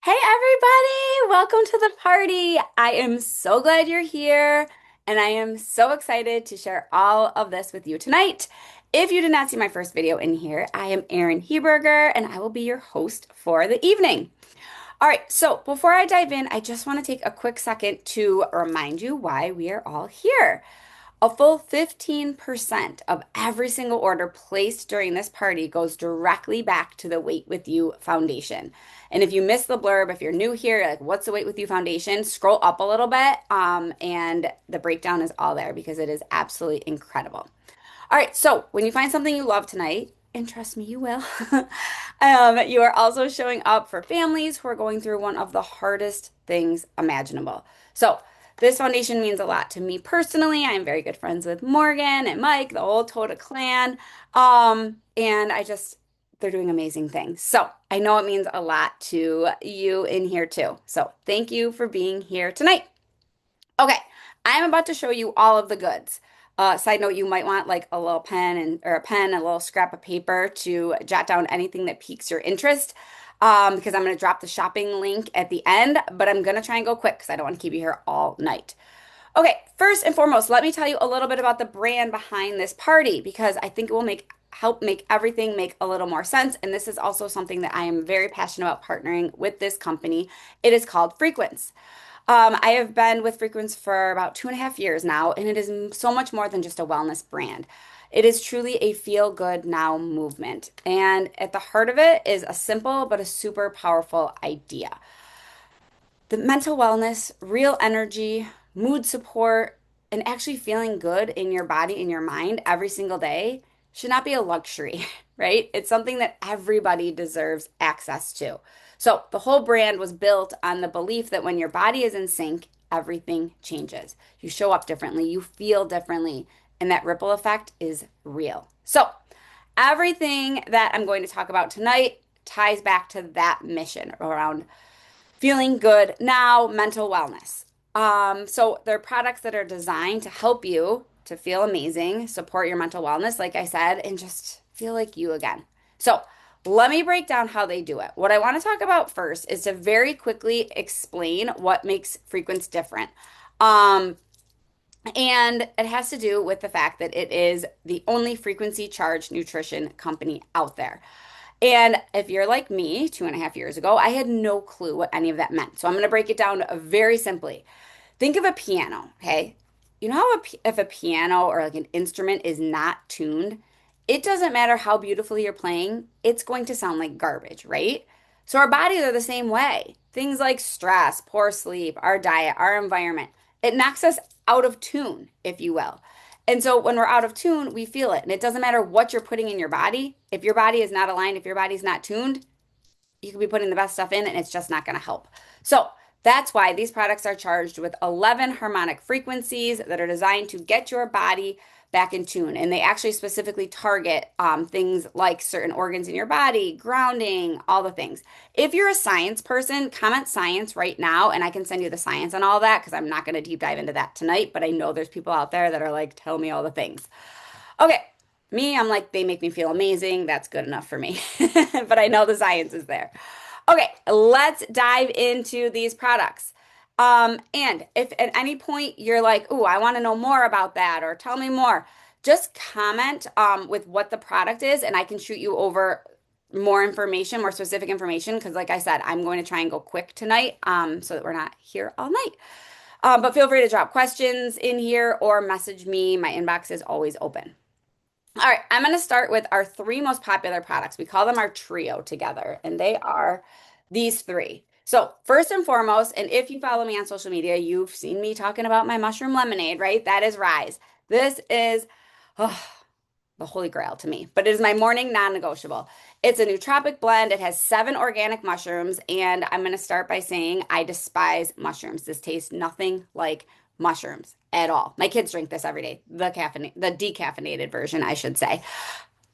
Hey everybody, welcome to the party. I am so glad you're here and I am so excited to share all of this with you tonight. If you did not see my first video in here, I am Erin Heberger and I will be your host for the evening. All right, so before I dive in, I just want to take a quick second to remind you why we are all here. A full 15% of every single order placed during this party goes directly back to the Wait With You Foundation. And if you missed the blurb, if you're new here, like what's the Wait With You Foundation, scroll up a little bit, and the breakdown is all there because it is absolutely incredible. All right, so when you find something you love tonight, and trust me, you will, you are also showing up for families who are going through one of the hardest things imaginable. So, this foundation means a lot to me personally. I'm very good friends with Morgan and Mike, the whole Toda clan. And they're doing amazing things. So, I know it means a lot to you in here too. So, thank you for being here tonight. Okay, I'm about to show you all of the goods. Side note, you might want like a little pen or a pen, a little scrap of paper to jot down anything that piques your interest. Because I'm going to drop the shopping link at the end, but I'm going to try and go quick because I don't want to keep you here all night. Okay, first and foremost, let me tell you a little bit about the brand behind this party because I think it will help make everything make a little more sense. And this is also something that I am very passionate about partnering with this company. It is called Frequence. I have been with Frequence for about 2.5 years now, and it is so much more than just a wellness brand. It is truly a feel good now movement. And at the heart of it is a simple but a super powerful idea. The mental wellness, real energy, mood support, and actually feeling good in your body and your mind every single day should not be a luxury, right? It's something that everybody deserves access to. So the whole brand was built on the belief that when your body is in sync, everything changes. You show up differently, you feel differently, and that ripple effect is real. So everything that I'm going to talk about tonight ties back to that mission around feeling good now, mental wellness. So they're products that are designed to help you to feel amazing, support your mental wellness, like I said, and just feel like you again. So let me break down how they do it. What I want to talk about first is to very quickly explain what makes Frequency different. Um, and it has to do with the fact that it is the only frequency charged nutrition company out there. And if you're like me, 2.5 years ago, I had no clue what any of that meant. So I'm going to break it down very simply. Think of a piano, okay? You know how if a piano or like an instrument is not tuned, it doesn't matter how beautifully you're playing, it's going to sound like garbage, right? So our bodies are the same way. Things like stress, poor sleep, our diet, our environment, it knocks us out of tune, if you will. And so when we're out of tune, we feel it. And it doesn't matter what you're putting in your body. If your body is not aligned, if your body's not tuned, you could be putting the best stuff in and it's just not going to help. So that's why these products are charged with 11 harmonic frequencies that are designed to get your body back in tune. And they actually specifically target things like certain organs in your body, grounding, all the things. If you're a science person, comment science right now, and I can send you the science on all that because I'm not going to deep dive into that tonight. But I know there's people out there that are like, tell me all the things. Okay, me, I'm like, they make me feel amazing. That's good enough for me. But I know the science is there. Okay, let's dive into these products. And if at any point you're like, "Ooh, I want to know more about that," or "Tell me more," just comment with what the product is, and I can shoot you over more information, more specific information. Because, like I said, I'm going to try and go quick tonight, so that we're not here all night. But feel free to drop questions in here or message me. My inbox is always open. All right, I'm going to start with our three most popular products. We call them our trio together, and they are these three. So, first and foremost, and if you follow me on social media, you've seen me talking about my mushroom lemonade, right? That is Rise. This is oh, the holy grail to me, but it is my morning non-negotiable. It's a nootropic blend. It has 7 organic mushrooms, and I'm going to start by saying I despise mushrooms. This tastes nothing like mushrooms at all. My kids drink this every day. The decaffeinated version, I should say.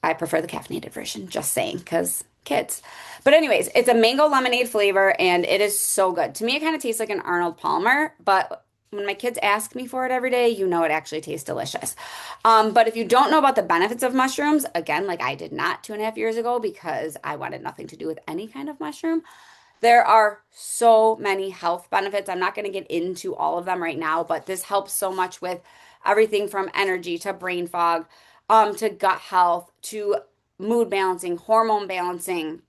I prefer the caffeinated version, just saying, because kids. But anyways, it's a mango lemonade flavor and it is so good. To me, it kind of tastes like an Arnold Palmer, but when my kids ask me for it every day, you know it actually tastes delicious. But if you don't know about the benefits of mushrooms, again, like I did not 2.5 years ago because I wanted nothing to do with any kind of mushroom, There are so many health benefits. I'm not going to get into all of them right now, but this helps so much with everything from energy to brain fog, to gut health, to mood balancing, hormone balancing.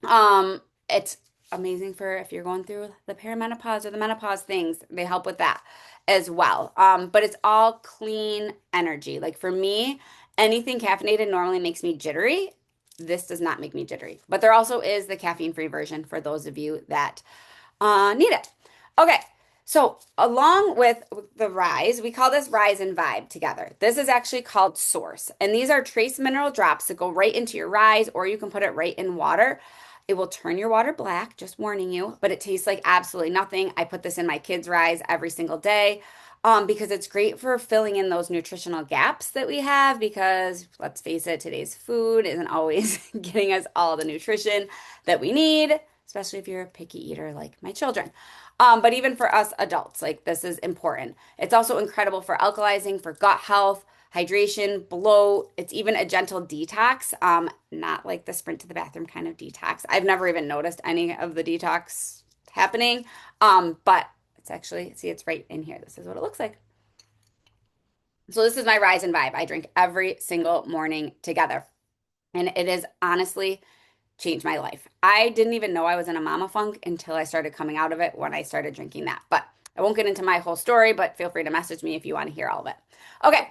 Um, it's amazing for if you're going through the perimenopause or the menopause things, they help with that as well. But it's all clean energy. Like for me, anything caffeinated normally makes me jittery. This does not make me jittery. But there also is the caffeine-free version for those of you that need it. Okay, so along with the Rise, we call this Rise and Vibe together. This is actually called Source, and these are trace mineral drops that go right into your Rise, or you can put it right in water. It will turn your water black, just warning you, but it tastes like absolutely nothing. I put this in my kids' Rise every single day. Because it's great for filling in those nutritional gaps that we have. Because let's face it, today's food isn't always getting us all the nutrition that we need, especially if you're a picky eater like my children. But even for us adults, like this is important. It's also incredible for alkalizing, for gut health, hydration, bloat. It's even a gentle detox, not like the sprint to the bathroom kind of detox. I've never even noticed any of the detox happening, but it's actually, see, it's right in here. This is what it looks like. So this is my Rise and Vibe. I drink every single morning together, and it is honestly changed my life. I didn't even know I was in a mama funk until I started coming out of it when I started drinking that. But I won't get into my whole story, but feel free to message me if you want to hear all of it. Okay.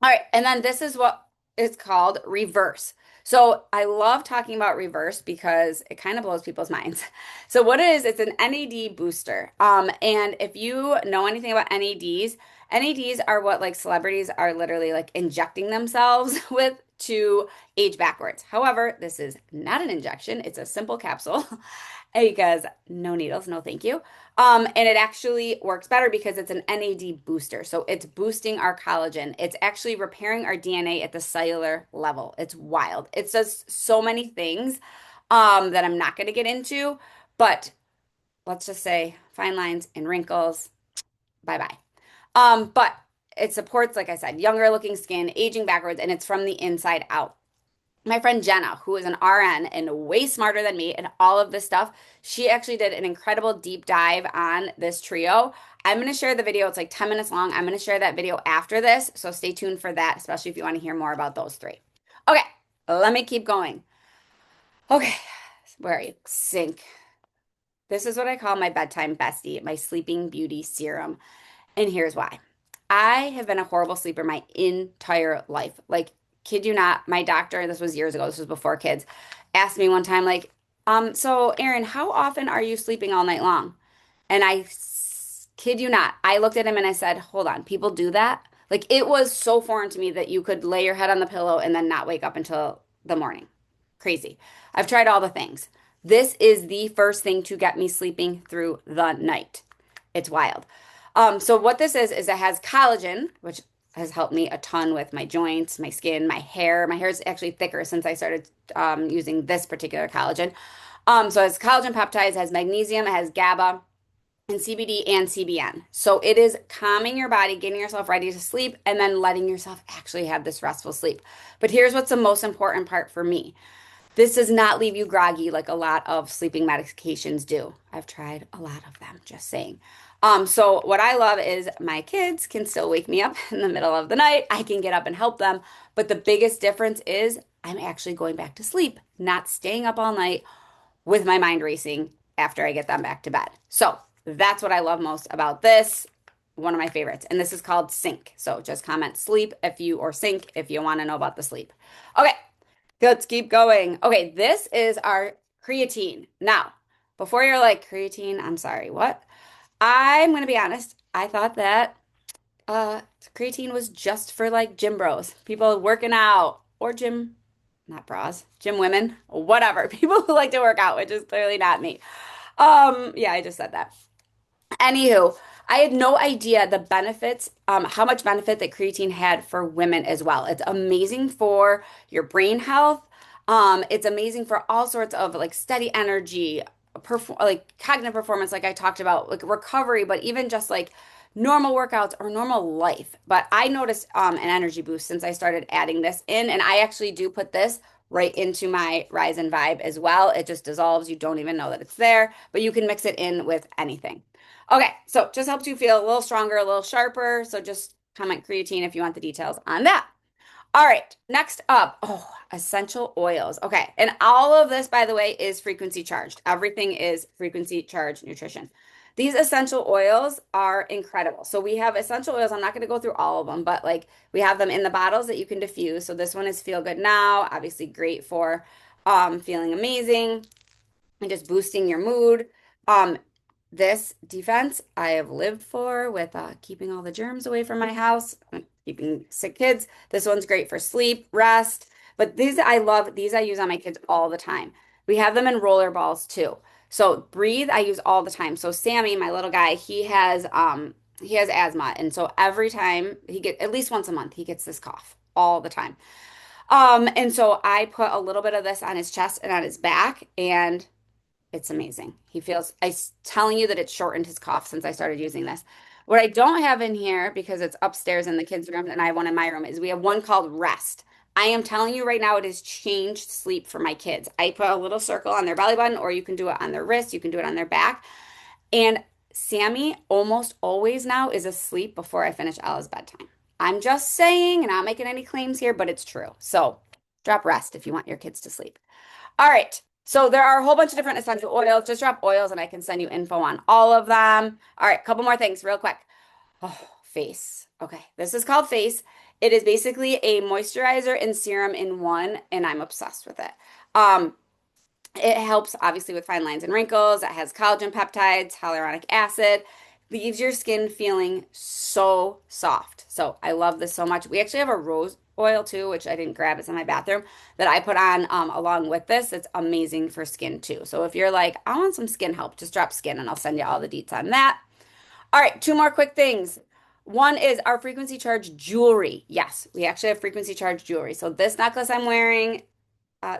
All right. And then this is what is called reverse. So I love talking about reverse because it kind of blows people's minds. So what it is, it's an NAD booster. And if you know anything about NADs, NADs are what like celebrities are literally like injecting themselves with to age backwards. However, this is not an injection, it's a simple capsule because no needles, no thank you. And it actually works better because it's an NAD booster. So it's boosting our collagen. It's actually repairing our DNA at the cellular level. It's wild. It does so many things that I'm not going to get into, but let's just say fine lines and wrinkles, bye bye. But it supports, like I said, younger looking skin, aging backwards, and it's from the inside out. My friend Jenna, who is an RN and way smarter than me and all of this stuff, she actually did an incredible deep dive on this trio. I'm going to share the video. It's like 10 minutes long. I'm going to share that video after this. So stay tuned for that, especially if you want to hear more about those three. Okay, let me keep going. Okay, where are you? Sync. This is what I call my bedtime bestie, my sleeping beauty serum. And here's why. I have been a horrible sleeper my entire life. Like, kid you not, my doctor, this was years ago, this was before kids, asked me one time, like, so Erin, how often are you sleeping all night long? And kid you not, I looked at him and I said, hold on, people do that? Like, it was so foreign to me that you could lay your head on the pillow and then not wake up until the morning. Crazy. I've tried all the things. This is the first thing to get me sleeping through the night. It's wild. So what this is it has collagen, which has helped me a ton with my joints, my skin, my hair. My hair is actually thicker since I started using this particular collagen. So it has collagen peptides, it has magnesium, it has GABA, and CBD and CBN. So it is calming your body, getting yourself ready to sleep, and then letting yourself actually have this restful sleep. But here's what's the most important part for me. This does not leave you groggy like a lot of sleeping medications do. I've tried a lot of them, just saying. So what I love is my kids can still wake me up in the middle of the night. I can get up and help them. But the biggest difference is I'm actually going back to sleep, not staying up all night with my mind racing after I get them back to bed. So that's what I love most about this. One of my favorites. And this is called Sync. So just comment sleep if you, or sync if you want to know about the sleep. Okay. Let's keep going. Okay, this is our creatine. Now, before you're like, creatine, I'm sorry, what? I'm gonna be honest. I thought that uh creatine was just for like gym bros, people working out, or gym, not bras, gym women, whatever, people who like to work out, which is clearly not me. Yeah, I just said that. Anywho, I had no idea the benefits, how much benefit that creatine had for women as well. It's amazing for your brain health. It's amazing for all sorts of like steady energy, like cognitive performance, like I talked about, like recovery, but even just like normal workouts or normal life. But I noticed an energy boost since I started adding this in, and I actually do put this right into my Rise and Vibe as well. It just dissolves. You don't even know that it's there, but you can mix it in with anything. Okay, so just helps you feel a little stronger, a little sharper. So just comment creatine if you want the details on that. All right, next up, oh, essential oils. Okay, and all of this, by the way, is frequency charged. Everything is frequency charged nutrition. These essential oils are incredible. So we have essential oils. I'm not going to go through all of them, but like we have them in the bottles that you can diffuse. So this one is Feel Good Now, obviously great for feeling amazing and just boosting your mood. Um, this defense I have lived for with keeping all the germs away from my house, keeping sick kids. This one's great for sleep, rest. But these I love, these I use on my kids all the time. We have them in roller balls too. So breathe, I use all the time. So Sammy, my little guy, he has asthma. And so every time he get at least once a month, he gets this cough all the time. And so I put a little bit of this on his chest and on his back, and it's amazing. I'm telling you that it's shortened his cough since I started using this. What I don't have in here, because it's upstairs in the kids' room and I have one in my room, is we have one called Rest. I am telling you right now, it has changed sleep for my kids. I put a little circle on their belly button, or you can do it on their wrist, you can do it on their back. And Sammy almost always now is asleep before I finish Ella's bedtime. I'm just saying, and not making any claims here, but it's true. So drop Rest if you want your kids to sleep. All right. So there are a whole bunch of different essential oils. Just drop oils and I can send you info on all of them. All right, couple more things real quick. Oh, face. Okay, this is called Face. It is basically a moisturizer and serum in one, and I'm obsessed with it. Um, it helps obviously with fine lines and wrinkles. It has collagen peptides, hyaluronic acid, leaves your skin feeling so soft. So I love this so much. We actually have a rose oil too, which I didn't grab. It's in my bathroom that I put on along with this. It's amazing for skin too. So if you're like, I want some skin help, just drop skin and I'll send you all the deets on that. All right, two more quick things. One is our frequency charge jewelry. Yes, we actually have frequency charge jewelry. So this necklace I'm wearing,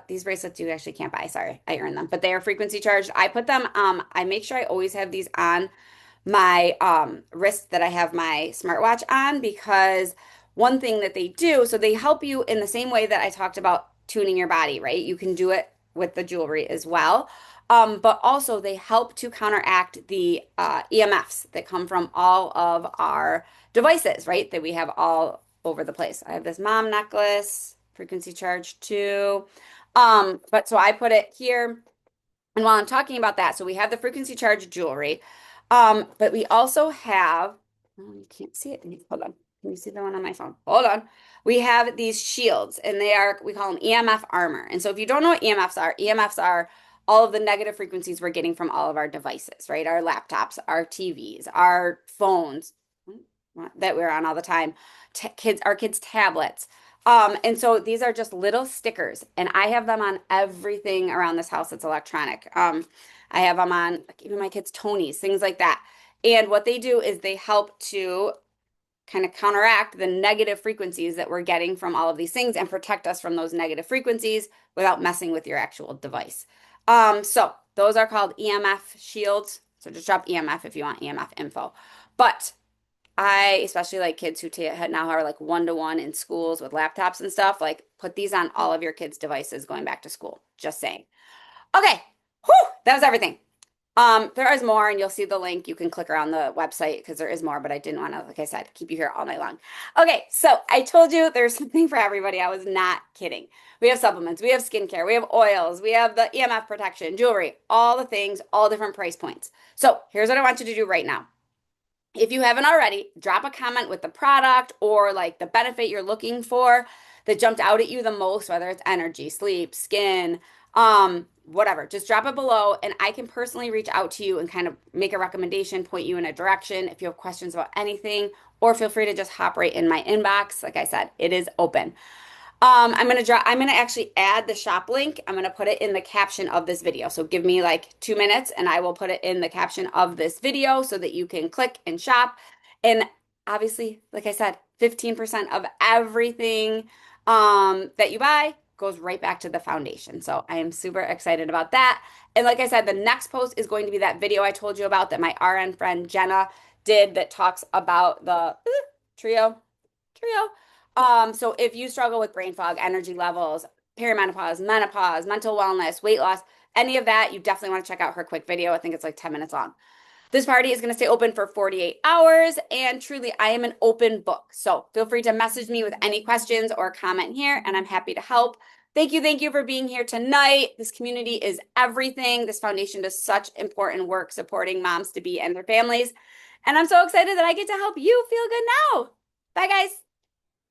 these bracelets you actually can't buy. Sorry, I earned them, but they are frequency charged. I put them, I make sure I always have these on my wrist that I have my smartwatch on, because one thing that they do, so they help you in the same way that I talked about tuning your body, right? You can do it with the jewelry as well. But also they help to counteract the EMFs that come from all of our devices, right? That we have all over the place. I have this mom necklace, frequency charge too. But so I put it here. And while I'm talking about that, so we have the frequency charge jewelry, but we also have, oh, you can't see it. Hold on. Can you see the one on my phone? Hold on. We have these shields, and we call them EMF armor. And so if you don't know what EMFs are all of the negative frequencies we're getting from all of our devices, right? Our laptops, our TVs, our phones that we're on all the time, our kids' tablets. And so these are just little stickers, and I have them on everything around this house that's electronic. I have them on like, even my kids' Tonys, things like that. And what they do is they help to kind of counteract the negative frequencies that we're getting from all of these things and protect us from those negative frequencies without messing with your actual device. So those are called EMF shields. So just drop EMF if you want EMF info. But I especially like kids who now are like one-to-one in schools with laptops and stuff. Like put these on all of your kids' devices going back to school. Just saying. Okay. Whew, that was everything. There is more, and you'll see the link. You can click around the website because there is more, but I didn't want to, like I said, keep you here all night long. Okay, so I told you there's something for everybody. I was not kidding. We have supplements, we have skincare, we have oils, we have the EMF protection, jewelry, all the things, all different price points. So here's what I want you to do right now. If you haven't already, drop a comment with the product or like the benefit you're looking for that jumped out at you the most, whether it's energy, sleep, skin, whatever. Just drop it below and I can personally reach out to you and kind of make a recommendation, point you in a direction if you have questions about anything, or feel free to just hop right in my inbox. Like I said, it is open. I'm gonna actually add the shop link. I'm gonna put it in the caption of this video. So give me like 2 minutes and I will put it in the caption of this video so that you can click and shop. And obviously, like I said, 15% of everything that you buy goes right back to the foundation. So I am super excited about that. And like I said, the next post is going to be that video I told you about that my RN friend Jenna did that talks about the trio. So if you struggle with brain fog, energy levels, perimenopause, menopause, mental wellness, weight loss, any of that, you definitely want to check out her quick video. I think it's like 10 minutes long. This party is going to stay open for 48 hours, and truly, I am an open book. So feel free to message me with any questions or comment here, and I'm happy to help. Thank you for being here tonight. This community is everything. This foundation does such important work supporting moms to be and their families. And I'm so excited that I get to help you feel good now. Bye, guys.